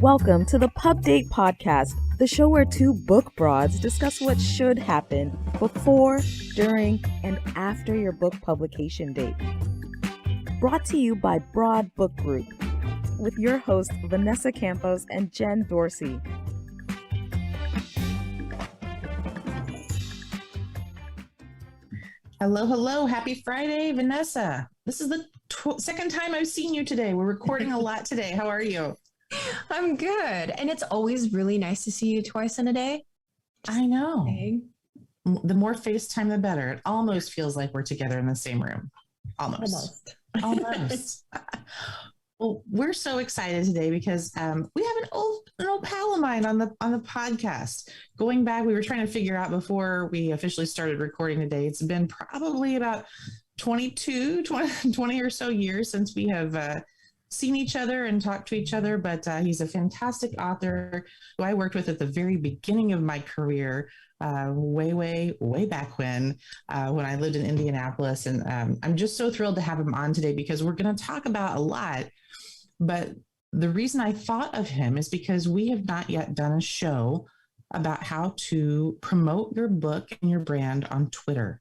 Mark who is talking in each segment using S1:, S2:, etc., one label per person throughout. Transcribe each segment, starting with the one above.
S1: Welcome to the Pub Date Podcast, the show where two book broads discuss what should happen before, during, and after your book publication date. Brought to you by Broad Book Group, with your hosts Vanessa Campos and Jen Dorsey.
S2: Hello, hello. Happy Friday, Vanessa. This is the second time I've seen you today. We're recording a lot today. How are you?
S3: I'm good. And it's always really nice to see you twice in a day.
S2: I know. The more FaceTime, the better. It almost feels like we're together in the same room. Almost. Well, we're so excited today because we have an old pal of mine on the podcast. Going back, we were trying to figure out before we officially started recording today. It's been probably about 20 or so years since we have seen each other and talked to each other, but he's a fantastic author who I worked with at the very beginning of my career, way back when I lived in Indianapolis. And I'm just so thrilled to have him on today because we're going to talk about a lot. But the reason I thought of him is because we have not yet done a show about how to promote your book and your brand on Twitter.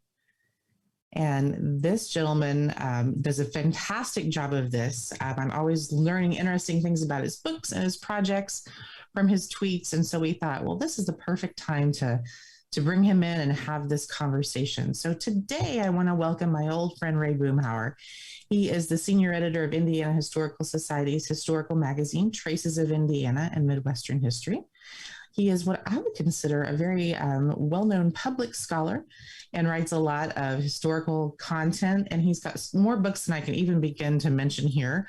S2: And this gentleman does a fantastic job of this. I'm always learning interesting things about his books and his projects from his tweets. And so we thought, well, this is the perfect time to bring him in and have this conversation. So today I want to welcome my old friend, Ray Boomhower. He is the senior editor of Indiana Historical Society's historical magazine, Traces of Indiana and Midwestern History. He is what I would consider a very well-known public scholar and writes a lot of historical content. And he's got more books than I can even begin to mention here.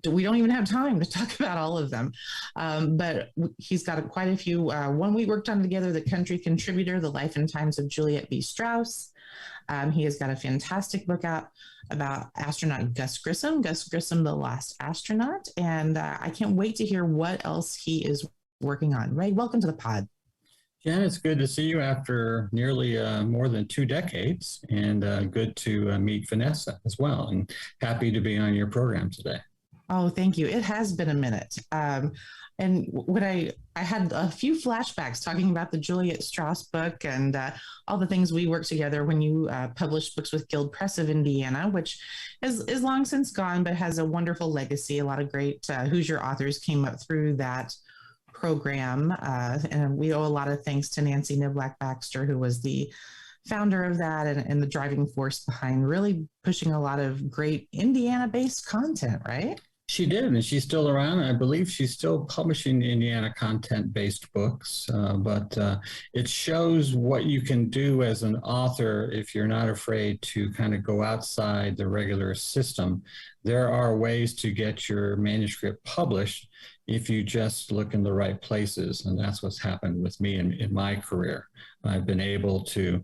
S2: We don't even have time to talk about all of them. But he's got quite a few. One we worked on together, The Country Contributor, The Life and Times of Juliet B. Strauss. He has got a fantastic book out about astronaut Gus Grissom, The Last Astronaut. And I can't wait to hear what else he is working on. Ray, welcome to the pod.
S4: Jen, it's good to see you after nearly more than 2 decades, and good to meet Vanessa as well, and happy to be on your program today.
S2: Oh, thank you. It has been a minute. And when I had a few flashbacks talking about the Juliet Strauss book and all the things we worked together when you published books with Guild Press of Indiana, which is long since gone, but has a wonderful legacy. A lot of great Hoosier authors came up through that program. And we owe a lot of thanks to Nancy Niblack Baxter, who was the founder of that and the driving force behind really pushing a lot of great Indiana-based content, right?
S4: She did, and she's still around. I believe she's still publishing Indiana content-based books, but it shows what you can do as an author if you're not afraid to kind of go outside the regular system. There are ways to get your manuscript published if you just look in the right places, and that's what's happened with me in my career. I've been able to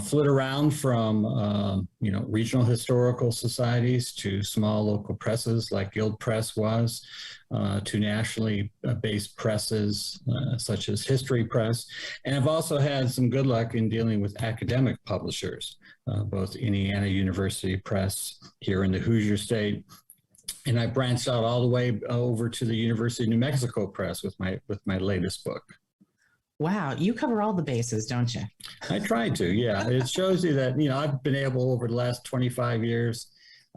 S4: flit around from regional historical societies to small local presses like Guild Press was, to nationally based presses such as History Press. And I've also had some good luck in dealing with academic publishers, both Indiana University Press here in the Hoosier State, and I branched out all the way over to the University of New Mexico Press with my latest book.
S2: Wow, you cover all the bases, don't you?
S4: I try to, yeah. It shows you that, I've been able over the last 25 years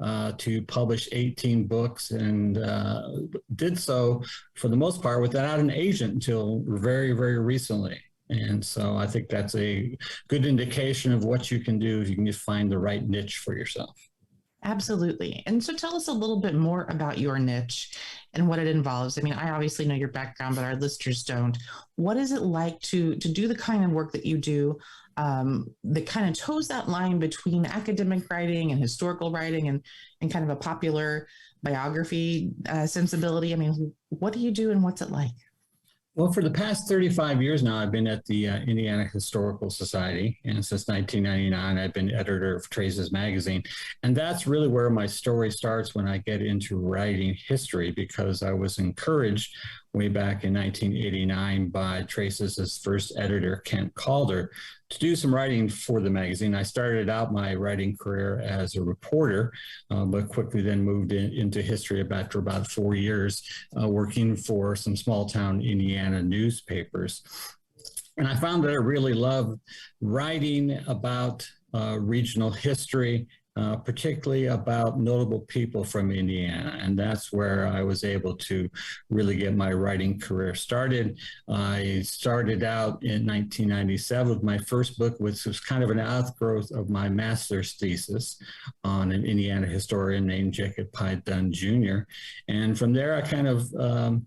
S4: to publish 18 books, and did so for the most part without an agent until very, very recently. And so I think that's a good indication of what you can do if you can just find the right niche for yourself.
S2: Absolutely. And so tell us a little bit more about your niche and what it involves. I mean, I obviously know your background, but our listeners don't. What is it like to do the kind of work that you do that kind of toes that line between academic writing and historical writing and kind of a popular biography sensibility? I mean, what do you do and what's it like?
S4: Well, for the past 35 years now, I've been at the Indiana Historical Society, and since 1999, I've been editor of Traces magazine. And that's really where my story starts when I get into writing history, because I was encouraged way back in 1989 by Trace's first editor, Kent Calder, to do some writing for the magazine. I started out my writing career as a reporter, but quickly then moved into history after about 4 years, working for some small town Indiana newspapers. And I found that I really loved writing about regional history, particularly about notable people from Indiana. And that's where I was able to really get my writing career started. I started out in 1997 with my first book, which was kind of an outgrowth of my master's thesis on an Indiana historian named Jacob Pye Dunn Jr. And from there, I kind of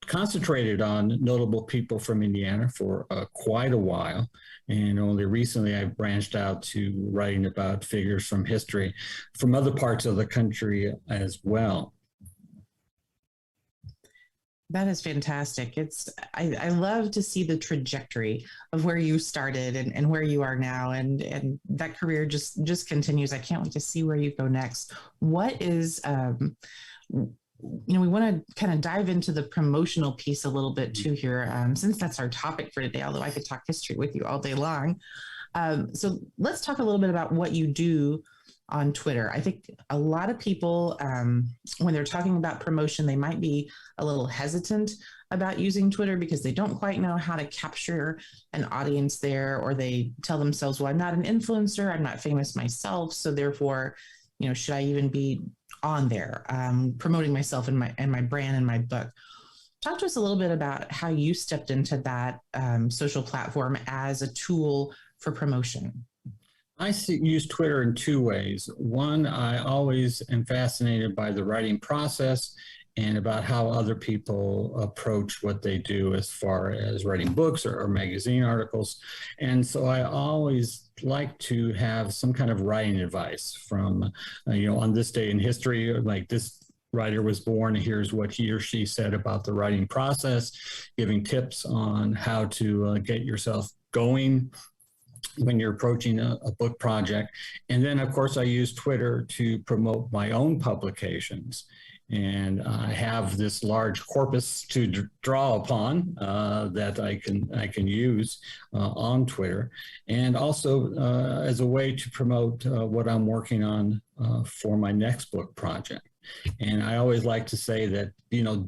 S4: concentrated on notable people from Indiana for quite a while. And only recently I branched out to writing about figures from history from other parts of the country as well.
S2: That is fantastic. I love to see the trajectory of where you started and where you are now. And that career just continues. I can't wait to see where you go next. What is, we want to kind of dive into the promotional piece a little bit too here, since that's our topic for today, although I could talk history with you all day long. So let's talk a little bit about what you do on Twitter. I think a lot of people, when they're talking about promotion, they might be a little hesitant about using Twitter because they don't quite know how to capture an audience there, or they tell themselves, well, I'm not an influencer, I'm not famous myself, so therefore, should I even be on there promoting myself and my brand and my book? Talk to us a little bit about how you stepped into that social platform as a tool for promotion.
S4: I use Twitter in two ways. One, I always am fascinated by the writing process and about how other people approach what they do as far as writing books or magazine articles. And so I always like to have some kind of writing advice from, on this day in history, like this writer was born, here's what he or she said about the writing process, giving tips on how to get yourself going when you're approaching a book project. And then, of course, I use Twitter to promote my own publications. And I have this large corpus to draw upon that I can use on Twitter, and also as a way to promote what I'm working on for my next book project. And I always like to say that,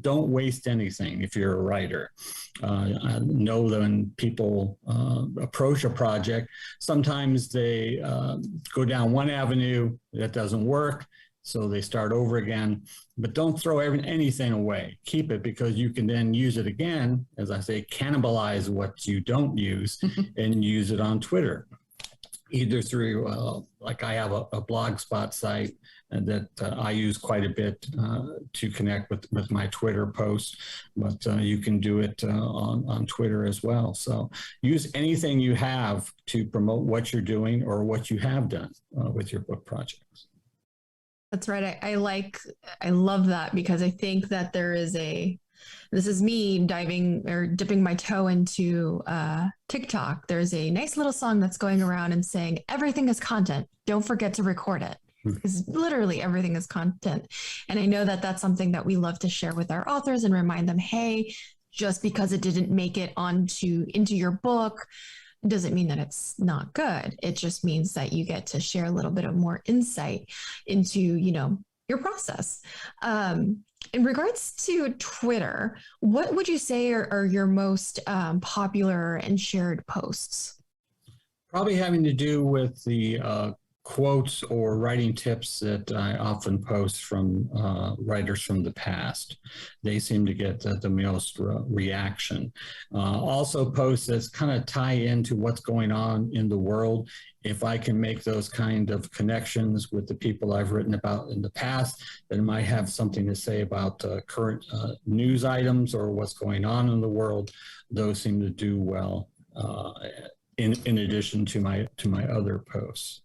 S4: don't waste anything if you're a writer. I know that when people approach a project, sometimes they go down one avenue that doesn't work, so they start over again. But don't throw anything away. Keep it, because you can then use it again, as I say, cannibalize what you don't use and use it on Twitter. Either through, like I have a blogspot site that I use quite a bit to connect with my Twitter posts, but you can do it on Twitter as well. So use anything you have to promote what you're doing or what you have done with your book projects.
S3: That's right. I love that, because I think that this is me diving or dipping my toe into TikTok. There's a nice little song that's going around and saying, everything is content. Don't forget to record it. Because literally everything is content. And I know that that's something that we love to share with our authors and remind them, hey, just because it didn't make it into your book doesn't mean that it's not good. It just means that you get to share a little bit of more insight into, your process. In regards to Twitter, what would you say are your most popular and shared posts?
S4: Probably having to do with the quotes or writing tips that I often post from writers from the past. They seem to get the most reaction. Also posts that kind of tie into what's going on in the world. If I can make those kind of connections with the people I've written about in the past, then I might have something to say about current news items or what's going on in the world. Those seem to do well in addition to my other posts.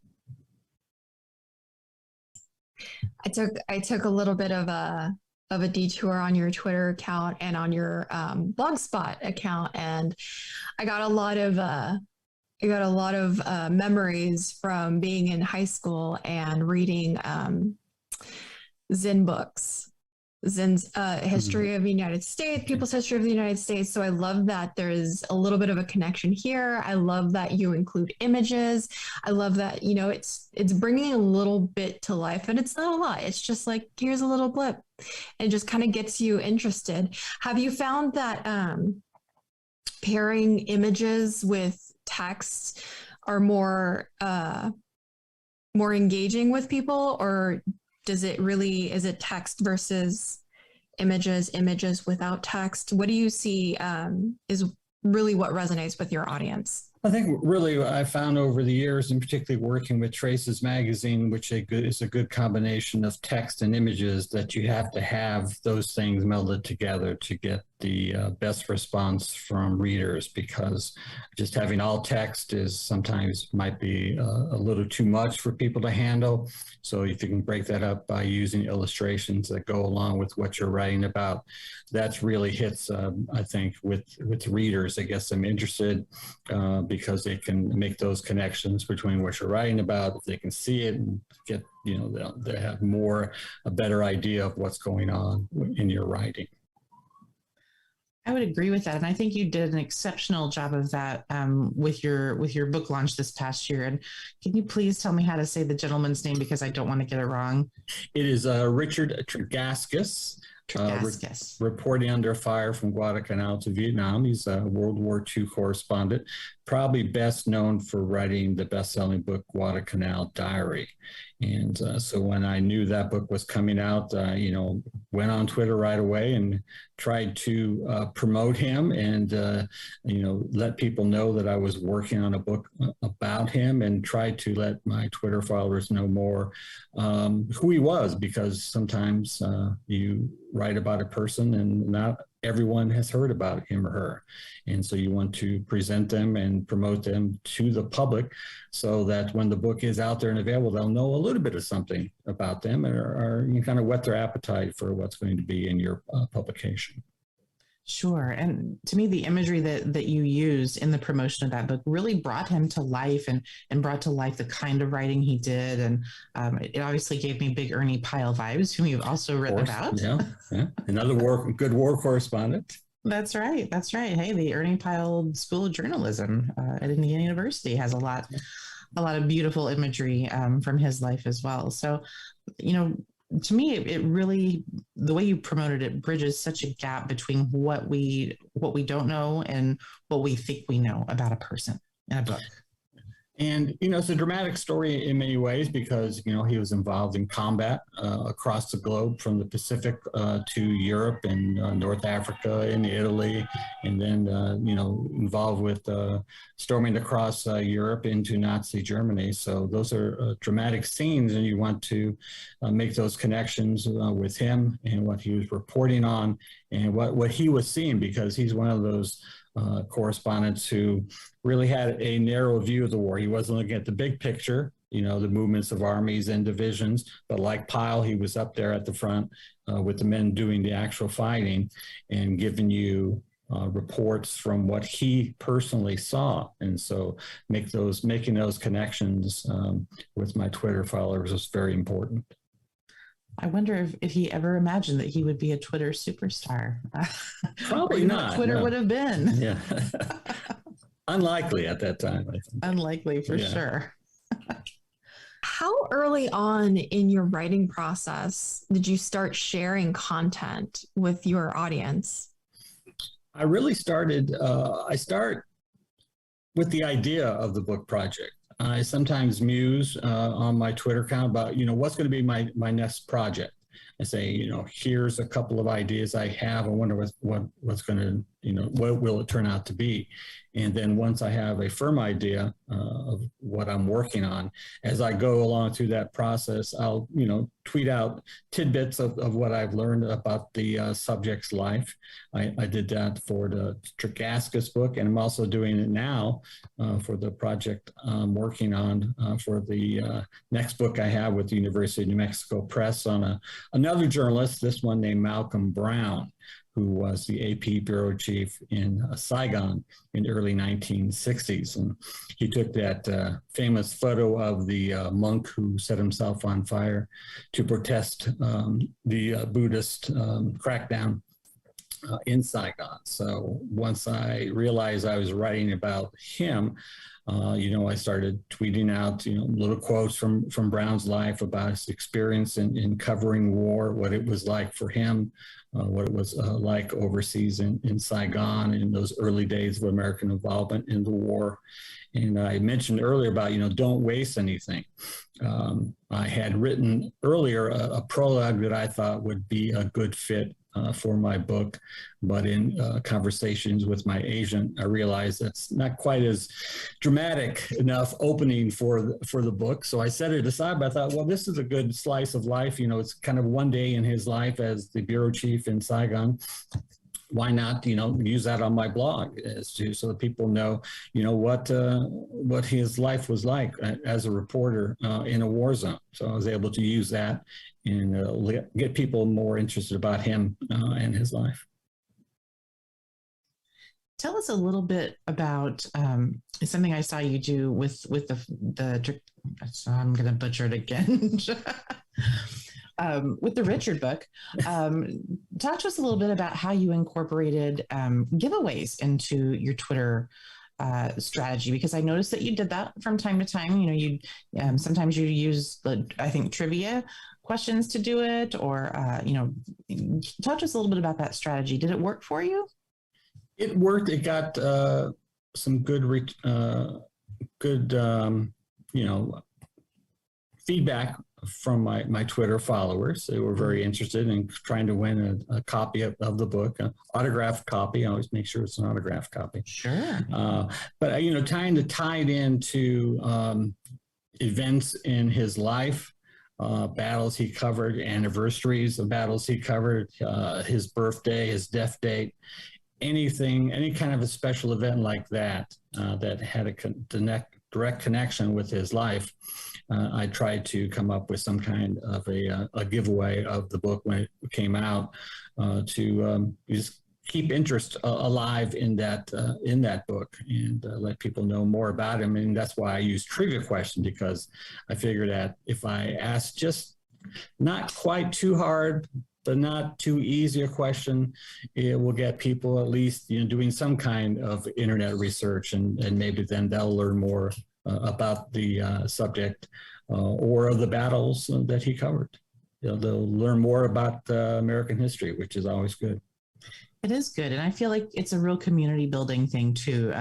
S3: I took a little bit of a detour on your Twitter account and on your Blogspot account, and I got a lot of memories from being in high school and reading Zen books. Zen's history of the United States, people's history of the United States. So I love that there's a little bit of a connection here. I love that you include images. I love that, you know, it's bringing a little bit to life, and it's not a lot. It's just like, here's a little blip. It just kind of gets you interested. Have you found that pairing images with text are more engaging with people, or is it text versus images without text? What do you see is really what resonates with your audience?
S4: I think really I found over the years, and particularly working with Trace's magazine, which is a good combination of text and images, that you have to have those things melded together to get the best response from readers, because just having all text is sometimes might be a little too much for people to handle. So if you can break that up by using illustrations that go along with what you're writing about, that really hits, I think, with readers. I guess I'm interested because they can make those connections between what you're writing about. If they can see it and get, you know, they have a better idea of what's going on in your writing.
S2: I would agree with that, and I think you did an exceptional job of that with your book launch this past year. And can you please tell me how to say the gentleman's name, because I don't want to get it wrong?
S4: It is Richard Tregaskis. Reporting under fire from Guadalcanal to Vietnam. He's a World War II correspondent, probably best known for writing the best-selling book Guadalcanal Diary. And so when I knew that book was coming out, you know, went on Twitter right away and tried to promote him and, you know, let people know that I was working on a book about him, and tried to let my Twitter followers know more who he was, because sometimes you write about a person and not everyone has heard about him or her. And so you want to present them and promote them to the public so that when the book is out there and available, they'll know a little bit of something about them, or you kind of whet their appetite for what's going to be in your publication.
S2: Sure. And to me, the imagery that you used in the promotion of that book really brought him to life, and brought to life the kind of writing he did. And it obviously gave me big Ernie Pyle vibes, whom you've also written about.
S4: Yeah. Another good war correspondent.
S2: That's right. Hey, the Ernie Pyle School of Journalism at Indiana University has a lot of beautiful imagery from his life as well. So, you know, to me, it really, the way you promoted it bridges such a gap between what we don't know and what we think we know about a person in a book.
S4: And, you know, it's a dramatic story in many ways, because, you know, he was involved in combat across the globe, from the Pacific to Europe and North Africa and Italy, and then, you know, involved with storming across Europe into Nazi Germany. So those are dramatic scenes, and you want to make those connections with him and what he was reporting on and what he was seeing, because he's one of those correspondents who really had a narrow view of the war. He wasn't looking at the big picture, you know, the movements of armies and divisions, but like Pyle, he was up there at the front with the men doing the actual fighting and giving you reports from what he personally saw. And so making those connections with my Twitter followers was very important.
S2: I wonder if he ever imagined that he would be a Twitter superstar.
S4: Probably not.
S2: Twitter would have been.
S4: Yeah. Unlikely at that time, I think.
S2: Unlikely for sure.
S3: How early on in your writing process did you start sharing content with your audience?
S4: I really started, I start with the idea of the book project. I sometimes muse on my Twitter account about, you know, what's going to be my next project. I say, you know, here's a couple of ideas I have. I wonder what's going to, you know, what will it turn out to be? And then once I have a firm idea of what I'm working on, as I go along through that process, I'll, you know, tweet out tidbits of what I've learned about the subject's life. I did that for the Tregaskis book, and I'm also doing it now for the project I'm working on for the next book I have with the University of New Mexico Press on another another journalist, this one named Malcolm Brown, who was the AP bureau chief in Saigon in the early 1960s. And he took that famous photo of the monk who set himself on fire to protest the Buddhist crackdown in Saigon. So once I realized I was writing about him, I started tweeting out, little quotes from Brown's life about his experience in covering war, what it was like for him, what it was like overseas in Saigon in those early days of American involvement in the war. And I mentioned earlier about, don't waste anything. I had written earlier a prologue that I thought would be a good fit for my book, but in conversations with my agent, I realized that's not quite as dramatic enough opening for the book. So I set it aside, but I thought, well, this is a good slice of life. It's kind of one day in his life as the bureau chief in Saigon. Why not, use that on my blog so that people know, what his life was like as a reporter in a war zone. So I was able to use that and get people more interested about him and his life.
S2: Tell us a little bit about something I saw you do with the so I'm going to butcher it again. With the Richard book, talk to us a little bit about how you incorporated giveaways into your Twitter strategy, because I noticed that you did that from time to time. You sometimes you use I think trivia questions to do it, or talk to us a little bit about that strategy. Did it work for you?
S4: It worked. It got some good feedback from my Twitter followers. They were very interested in trying to win a copy of the book, an autographed copy. I always make sure it's an autographed copy.
S2: Sure.
S4: But, trying to tie it into events in his life, battles he covered, anniversaries of battles he covered, his birthday, his death date, any kind of a special event like that, that had a direct connection with his life. I tried to come up with some kind of a giveaway of the book when it came out to just keep interest alive in that book and let people know more about him. And that's why I use trivia questions, because I figured that if I ask just not quite too hard, but not too easy a question, it will get people at least doing some kind of internet research, and maybe then they'll learn more about the subject or of the battles that he covered. They'll learn more about American history, which is always good.
S2: It is good. And I feel like it's a real community building thing too.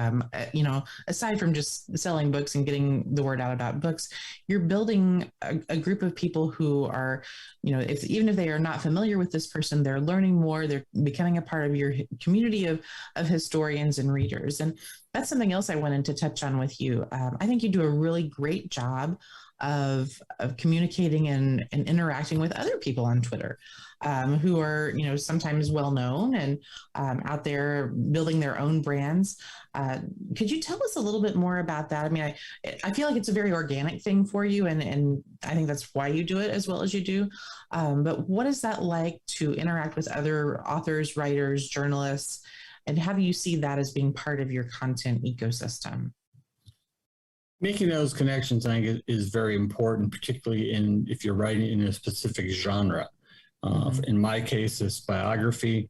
S2: Aside from just selling books and getting the word out about books, you're building a group of people who are, even if they are not familiar with this person, they're learning more, they're becoming a part of your community of historians and readers. And that's something else I wanted to touch on with you. I think you do a really great job of communicating and interacting with other people on Twitter, who are, sometimes well known and out there building their own brands. Could you tell us a little bit more about that? I mean, I feel like it's a very organic thing for you, and I think that's why you do it as well as you do. But what is that like to interact with other authors, writers, journalists, and how do you see that as being part of your content ecosystem?
S4: Making those connections, I think, is very important, particularly if you're writing in a specific genre. In my case, it's biography.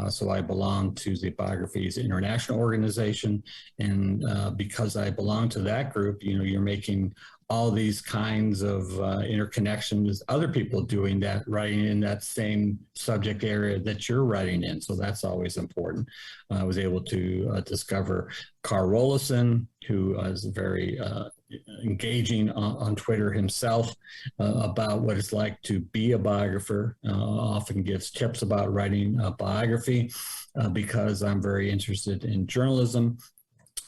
S4: So I belong to the Biographies International Organization. And because I belong to that group, you're making all these kinds of interconnections with other people doing that, writing in that same subject area that you're writing in. So that's always important. I was able to discover Carl Rollison, who is very engaging on Twitter himself about what it's like to be a biographer. Often gives tips about writing a biography because I'm very interested in journalism.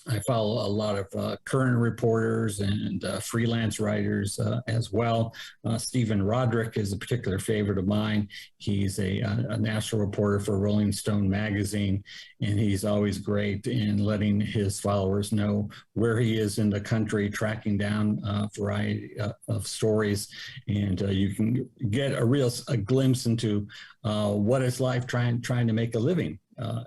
S4: I follow a lot of current reporters and freelance writers as well. Stephen Roderick is a particular favorite of mine. He's a national reporter for Rolling Stone magazine, and he's always great in letting his followers know where he is in the country, tracking down a variety of stories, and you can get a glimpse into what it's like trying to make a living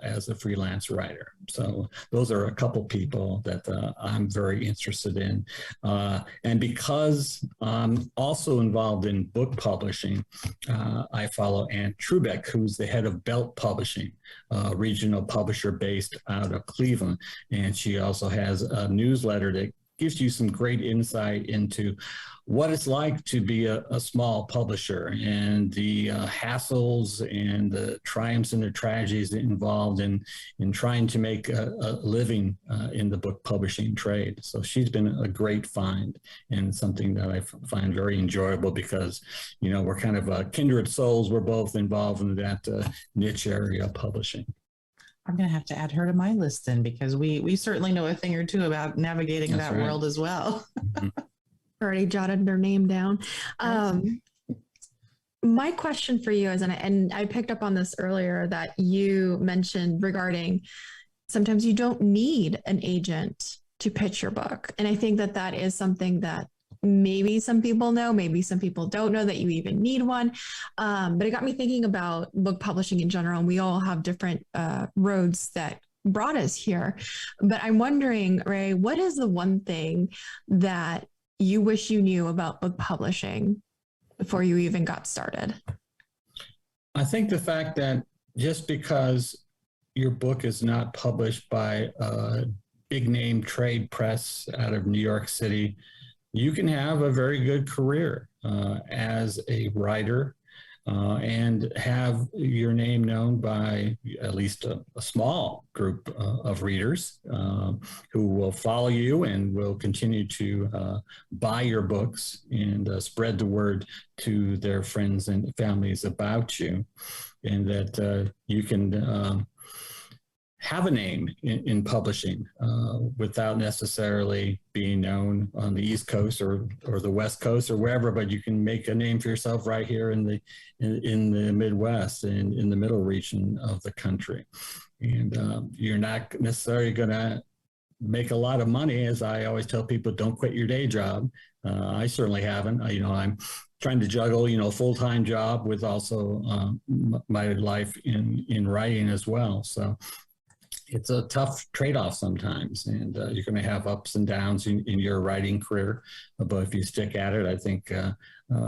S4: as a freelance writer. So those are a couple people that I'm very interested in. And because I'm also involved in book publishing, I follow Ann Trubeck, who's the head of Belt Publishing, a regional publisher based out of Cleveland. And she also has a newsletter that gives you some great insight into what it's like to be a small publisher and the hassles and the triumphs and the tragedies involved in trying to make a living in the book publishing trade. So she's been a great find and something that I find very enjoyable because, you know, we're kind of kindred souls. We're both involved in that niche area of publishing.
S2: I'm going to have to add her to my list then, because we certainly know a thing or two about navigating that world as well.
S3: Already jotted their name down. My question for you is, and I picked up on this earlier, that you mentioned regarding sometimes you don't need an agent to pitch your book. And I think that that is something that maybe some people know, maybe some people don't know that you even need one. But it got me thinking about book publishing in general. And we all have different roads that brought us here. But I'm wondering, Ray, what is the one thing that you wish you knew about book publishing before you even got started?
S4: I think the fact that just because your book is not published by a big name trade press out of New York City, you can have a very good career as a writer and have your name known by at least a small group of readers who will follow you and will continue to buy your books and spread the word to their friends and families about you, and that you can have a name in publishing without necessarily being known on the East Coast or the West Coast or wherever, but you can make a name for yourself right here in the Midwest and in the middle region of the country. And you're not necessarily going to make a lot of money. As I always tell people, don't quit your day job. I certainly haven't. I'm trying to juggle, a full-time job with also my life in writing as well. So it's a tough trade-off sometimes, and you're going to have ups and downs in your writing career. But if you stick at it, I think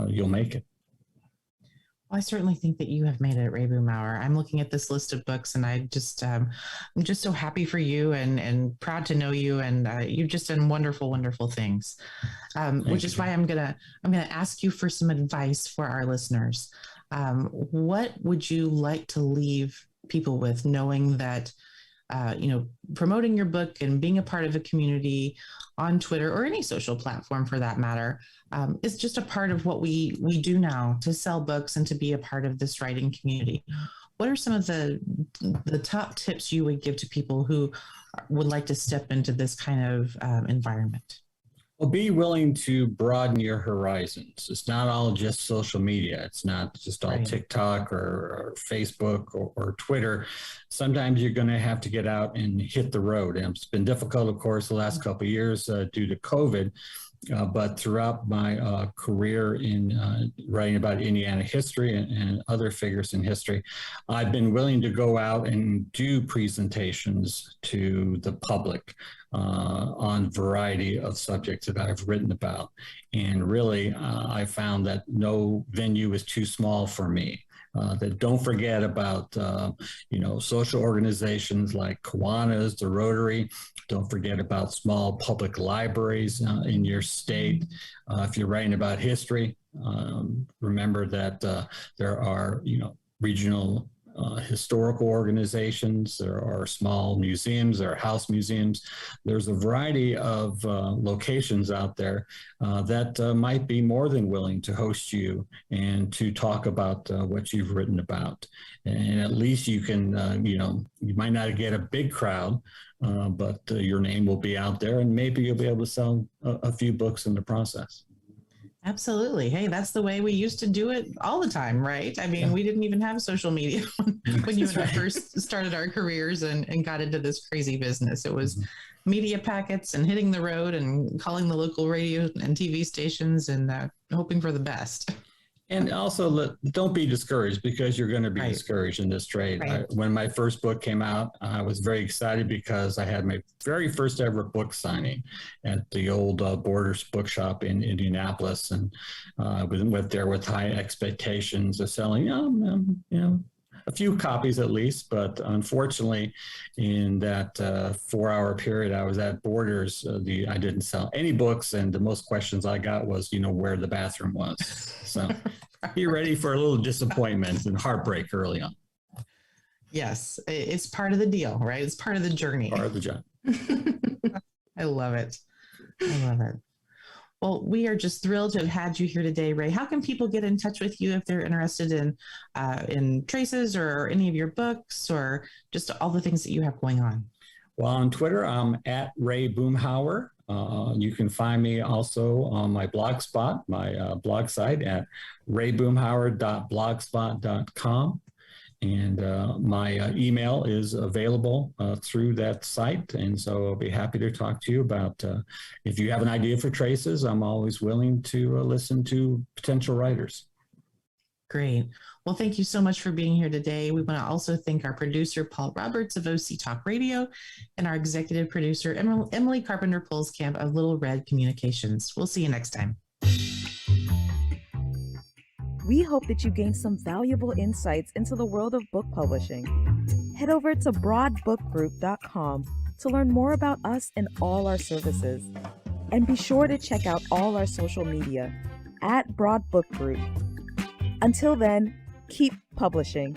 S4: you'll make it.
S2: Well, I certainly think that you have made it, Ray Boomhower. I'm looking at this list of books, and I'm just so happy for you and proud to know you. And you've just done wonderful, wonderful things. Which is why I'm gonna ask you for some advice for our listeners. What would you like to leave people with, knowing that promoting your book and being a part of a community on Twitter or any social platform for that matter is just a part of what we do now to sell books and to be a part of this writing community? What are some of the top tips you would give to people who would like to step into this kind of environment?
S4: Well, be willing to broaden your horizons. It's not all just social media. It's not just all TikTok or Facebook or Twitter. Sometimes you're going to have to get out and hit the road. And it's been difficult, of course, the last couple of years due to COVID. But throughout my career in writing about Indiana history and other figures in history, I've been willing to go out and do presentations to the public on a variety of subjects that I've written about. And really, I found that no venue is too small for me. That don't forget about, social organizations like Kiwanis, the Rotary. Don't forget about small public libraries in your state. If you're writing about history, remember that there are, regional historical organizations. There are small museums, there are house museums. There's a variety of locations out there that might be more than willing to host you and to talk about what you've written about. And at least you can, you might not get a big crowd, but your name will be out there, and maybe you'll be able to sell a few books in the process.
S2: Absolutely. Hey, that's the way we used to do it all the time, right? I mean, we didn't even have social media when you and I first started our careers and got into this crazy business. It was media packets and hitting the road and calling the local radio and TV stations and hoping for the best.
S4: And also, don't be discouraged, because you're going to be discouraged in this trade.
S2: Right.
S4: When my first book came out, I was very excited because I had my very first ever book signing at the old Borders bookshop in Indianapolis. And I went there with high expectations of selling, a few copies at least. But unfortunately, in that 4-hour period I was at Borders, I didn't sell any books. And the most questions I got was, where the bathroom was. So be ready for a little disappointment and heartbreak early on.
S2: Yes, it's part of the deal, right? It's part of the journey.
S4: Part of the job.
S2: I love it. I love it. Well, we are just thrilled to have had you here today, Ray. How can people get in touch with you if they're interested in Traces or any of your books or just all the things that you have going on?
S4: Well, on Twitter, I'm at Ray Boomhower. You can find me also on my blogspot, my blog site at rayboomhower.blogspot.com. And my email is available through that site. And so I'll be happy to talk to you about if you have an idea for Traces. I'm always willing to listen to potential writers.
S2: Great. Well, thank you so much for being here today. We want to also thank our producer, Paul Roberts of OC Talk Radio, and our executive producer, Emily Carpenter-Polskamp of Little Red Communications. We'll see you next time.
S1: We hope that you gained some valuable insights into the world of book publishing. Head over to broadbookgroup.com to learn more about us and all our services. And be sure to check out all our social media at Broad Book Group. Until then, keep publishing.